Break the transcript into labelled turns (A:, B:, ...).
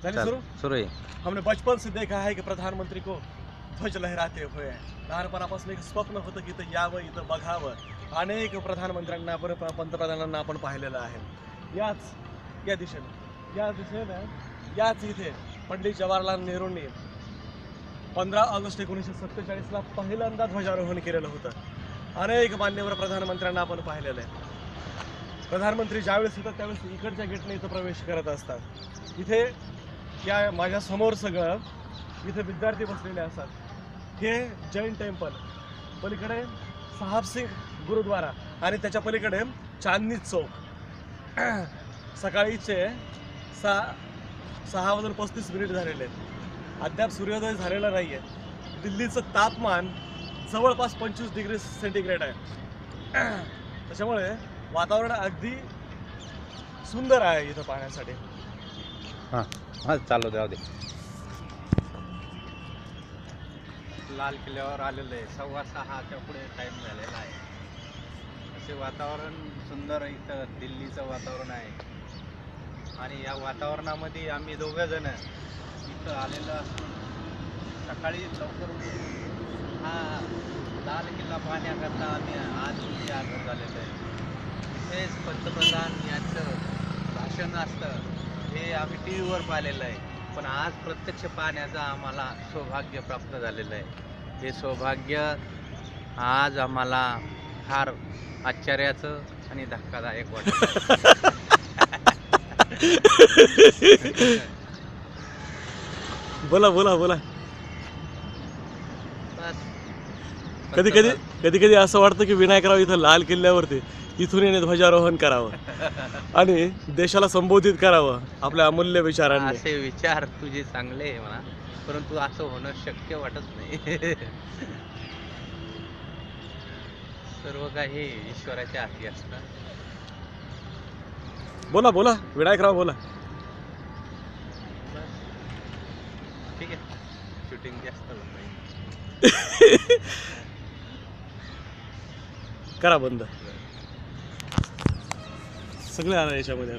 A: शुरू है।
B: हमने बचपन से देखा है की प्रधानमंत्री को ध्वज लहराते हुए लहानपणापासून एक स्वप्न होतं की इथं यावं, इथं बघावं. अनेक प्रधानमंत्र्यांना आपण पंतप्रधानांना आपण पाहिलेलं आहे. या दिशेने याच इथे पंडित जवाहरलाल नेहरूंनी 15 ऑगस्ट 1947ला पहिल्यांदा ध्वजारोहण केलेलं होतं. अनेक मान्यवर प्रधानमंत्र्यांना आपण पाहिलेलं आहे. प्रधानमंत्री ज्यावेळेस येतात त्यावेळेस इकडच्या गेटने इथं प्रवेश करत असतात. इथे या माझ्या समोर सगळं इथे विद्यार्थी बसलेले असतात. हे जैन टेम्पल, पलीकडे साहब सिंग गुरुद्वारा आणि त्याच्या पलीकडे चांदनी चौक. सकाळीचे 6:35 झालेले आहेत. अद्याप सूर्योदय झालेला नाही आहे. दिल्लीचं तापमान जवळपास 25 डिग्री सेंटीग्रेड आहे. त्याच्यामुळे वातावरण अगदी सुंदर आहे इथं पाहण्यासाठी.
A: हां हां चालू द्या दे.
C: लाल किल्ल्यावर आलेलं आहे. 6:15च्या पुढे टाईम झालेला आहे. असे वातावरण सुंदर इथं दिल्लीचं वातावरण आहे. आणि या वातावरणामध्ये आम्ही दोघंजण इथं आलेलो असून सकाळी लवकर हा लाल किल्ला पाहण्याकरता आम्ही आज आग्रह झालेलो आहे. इथेच पंतप्रधान यांचं भाषण असतं हे आम्ही टी व्हीवर पाहिलेलं आहे. पण आज प्रत्यक्ष पाहण्याचं आम्हाला सौभाग्य प्राप्त झालेलं आहे. हे सौभाग्य आज आम्हाला फार आश्चर्याचं आणि धक्कादायक वाटतं.
B: बोला बोला बोला. कधी असं वाटतं की विनायकराव इथं लाल किल्ल्यावरती इथून येणे ध्वजारोहण करावं आणि देशाला संबोधित करावं आपल्या अमूल्य विचारांनी.
C: असे विचार तुझे चांगले आहे म्हणा, परंतु असं होणं शक्य वाटत नाही. सर्व काही ईश्वराच्या हाती असतं.
B: बोला बोला विनायकराव बोला.
C: ठीक आहे, शूटिंग जास्त होत नाही.
B: करा बंद. सगळे आला याच्यामध्ये.